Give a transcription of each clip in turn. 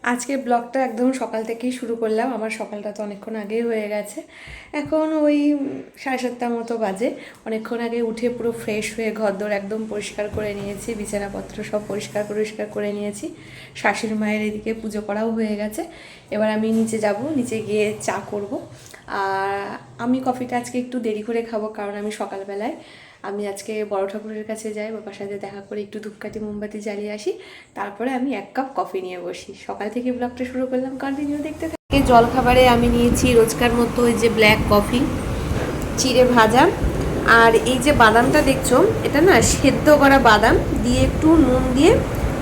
আজকে ব্লগটা একদম সকাল থেকেই শুরু করলাম। আমার সকালটা তো অনেকক্ষণ আগেই হয়ে গেছে। এখন ওই 7:30 মতো বাজে। অনেকক্ষণ আগে উঠে পুরো ফ্রেশ হয়ে ঘরদোর একদম পরিষ্কার করে নিয়েছি, বিছানাপত্র সব পরিষ্কার করে নিয়েছি। শাশুড়ি মায়ের এদিকে পুজো করাও হয়ে গেছে। এবার আমি নিচে যাব, নিচে গিয়ে চা করব। আর আমি কফিটা আজকে একটু দেরি করে খাবো, কারণ আমি সকালবেলায় আজকে বড় ঠাকুরের কাছে যাই, বাবার সাথে দেখা করে একটু ধূপকাঠি মোমবাতি জ্বালিয়ে আসি। তারপরে আমি 1 কাপ কফি নিয়ে বসি। সকাল থেকে ব্লগটা শুরু করলাম, কন্টিনিউ দেখতে থাকি। জলখাবারে আমি নিয়েছি রোজকার মতো ওই যে ব্ল্যাক কফি, চিড়ে ভাজা, আর এই যে বাদামটা দেখছো, এটা না সেদ্ধ করা বাদাম দিয়ে একটু নুন দিয়ে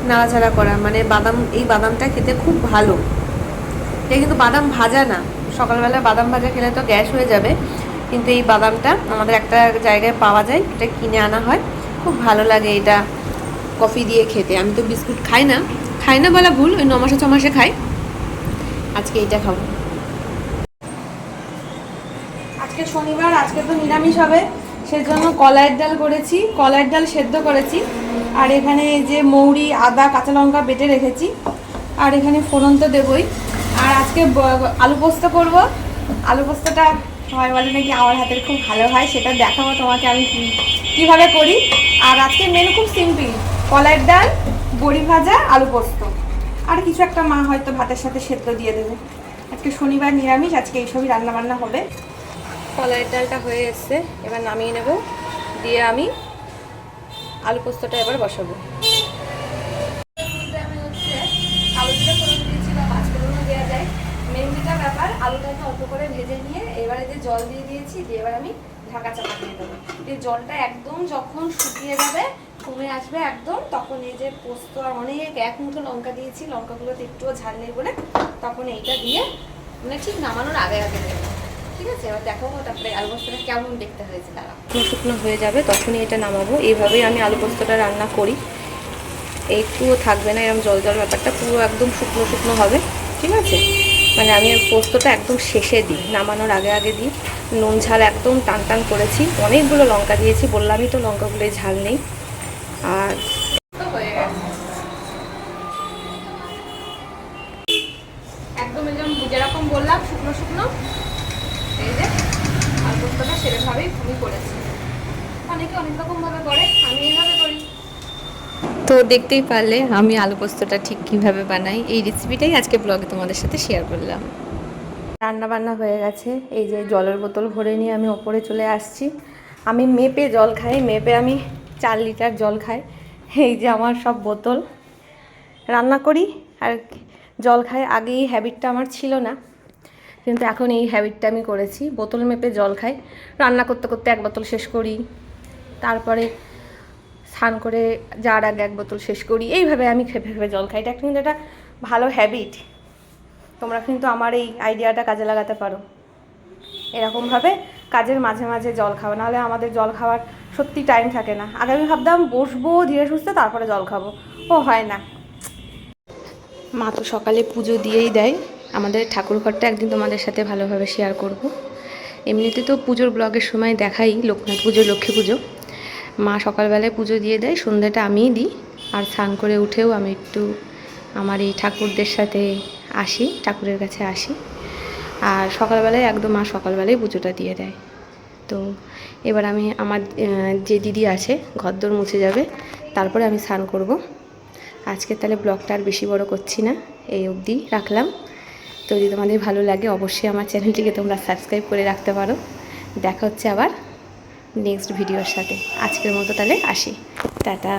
নাড়াচাড়া করা, মানে এই বাদামটা খেতে খুব ভালো। এটা কিন্তু বাদাম ভাজা না, সকালবেলা বাদাম ভাজা খেলে তো গ্যাস হয়ে যাবে, কিন্তু এই বাদামটা আমাদের একটা জায়গায় পাওয়া যায়, এটা কিনে আনা হয়, খুব ভালো লাগে এটা কফি দিয়ে খেতে। আমি তো বিস্কুট খাই না বলা ভুল, ওই 9 মাসে 6 মাসে খাই। আজকে এইটা খাবো। আজকে শনিবার, আজকে তো নিরামিষ হবে, সেজন্য কলাইয়ের ডাল করেছি, কলাইয়ের ডাল সেদ্ধ করেছি। আর এখানে এই যে মৌরি, আদা, কাঁচা লঙ্কা বেটে রেখেছি। আর এখানে ফোড়ন তো দেবই। আর আজকে আলু পোস্ত করব। আলু পোস্তটা সবাই বলে নাকি আমার হাতের খুব ভালো হয়, সেটা দেখাবো তোমাকে আমি কীভাবে করি। আর আজকে মেনু খুব সিম্পল, কলাইয়ের ডাল, বড়ি ভাজা, আলু পোস্ত, আর কিছু একটা মা হয়তো ভাতের সাথে সেদ্ধ দিয়ে দেবে। আজকে শনিবার নিরামিষ, আজকে এইসবই রান্নাবান্না হবে। কলাইয়ের ডালটা হয়ে এসছে, এবার নামিয়ে নেব, দিয়ে আমি আলু পোস্তটা এবার বসাবো। আলুটা ফোড়ন দিয়েছি বা পাঁচফোড়নও দেওয়া যায়, মেন যেটা ব্যাপার আলুটাকে অল্প করে ভেজে নিয়ে এবারে যে জল দিয়ে দিয়েছি, দিয়ে এবার আমি ঢাকা চাপা দিয়ে দেবো। এই জলটা একদম যখন শুকিয়ে যাবে, কমে আসবে একদম, তখন এই যে পোস্ত আর অনেক 1 মুঠো লঙ্কা দিয়েছি, লঙ্কাগুলোতে একটুও ঝাল নেই বলে, তখন এইটা দিয়ে মানে ঠিক নামানোর আগে দেবো। ঠিক আছে, এবার দেখো তারপরে আলু পোস্তটা কেমন দেখতে হয়েছে। তারা শুকনো হয়ে যাবে তখনই এটা নামাবো। এইভাবেই আমি আলু পোস্তটা রান্না করি, একটুও থাকবে না এরকম জল ব্যাপারটা, পুরো একদম শুকনো হবে। ঠিক আছে, মানে আমি পোস্তটা একদম শেষে দিই, নামানোর আগে দিই। নুন ঝাল একদম টান করেছি, অনেকগুলো লঙ্কা দিয়েছি, বললামই তো লঙ্কাগুলোয় ঝাল নেই। আর হয়ে গেছে একদম যেরকম বললাম শুকনো। এই যে আলু পোস্তটা সেরকমভাবেই আমি করেছি। অনেকে অনেক রকমভাবে করে, আমি এইভাবে করি। তো দেখতেই পারলে আমি আলু পোস্তটা ঠিক কীভাবে বানাই, এই রেসিপিটাই আজকে ব্লগে তোমাদের সাথে শেয়ার করলাম। রান্না বান্না হয়ে গেছে, এই যে জলের বোতল ভরে নিয়ে আমি ওপরে চলে আসছি। আমি মেপে জল খাই, মেপে আমি 4 লিটার জল খাই। এই যে আমার সব বোতল, রান্না করি আর জল খাই। আগে এই হ্যাবিটটা আমার ছিল না, কিন্তু এখন এই হ্যাবিটটা আমি করেছি, বোতল মেপে জল খাই। রান্না করতে 1 বোতল শেষ করি, তারপরে স্নান করে যাওয়ার আগে 1 বোতল শেষ করি। এইভাবে আমি ভেবে জল খাই। এটা কিন্তু একটা ভালো হ্যাবিট, তোমরা কিন্তু আমার এই আইডিয়াটা কাজে লাগাতে পারো। এরকমভাবে কাজের মাঝে জল খাওয়া, নাহলে আমাদের জল খাওয়ার সত্যি টাইম থাকে না। আগে আমি ভাবতাম বসবো ধীরে সুস্থে তারপরে জল খাবো, ও হয় না। মা তো সকালে পুজো দিয়েই দেয়। আমাদের ঠাকুরঘরটা একদিন তোমাদের সাথে ভালোভাবে শেয়ার করব। এমনিতে তো পুজোর ব্লগের সময় দেখাই, লোকনাথ পুজো, লক্ষ্মী পুজো। মা সকালবেলায় পুজো দিয়ে দেয়, সন্ধ্যাটা আমিই দিই। আর স্নান করে উঠেও আমি একটু আমার এই ঠাকুরদের সাথে আসি, ঠাকুরের কাছে আসি। আর সকালবেলায় একদম মা সকালবেলায় পুজোটা দিয়ে দেয়। তো এবার আমি আমার যে দিদি আছে ঘরদোর মুছে যাবে, তারপরে আমি স্নান করব। আজকে তাহলে ব্লগটা আর বেশি বড় করছি না, এই অবধি রাখলাম। তো যদি তোমাদের ভালো লাগে অবশ্যই আমার চ্যানেলটিকে তোমরা সাবস্ক্রাইব করে রাখতে পারো। দেখা হচ্ছে আবার নেক্সট ভিডিওর সাথে। আজকের মতো তাহলে আসি, টাটা।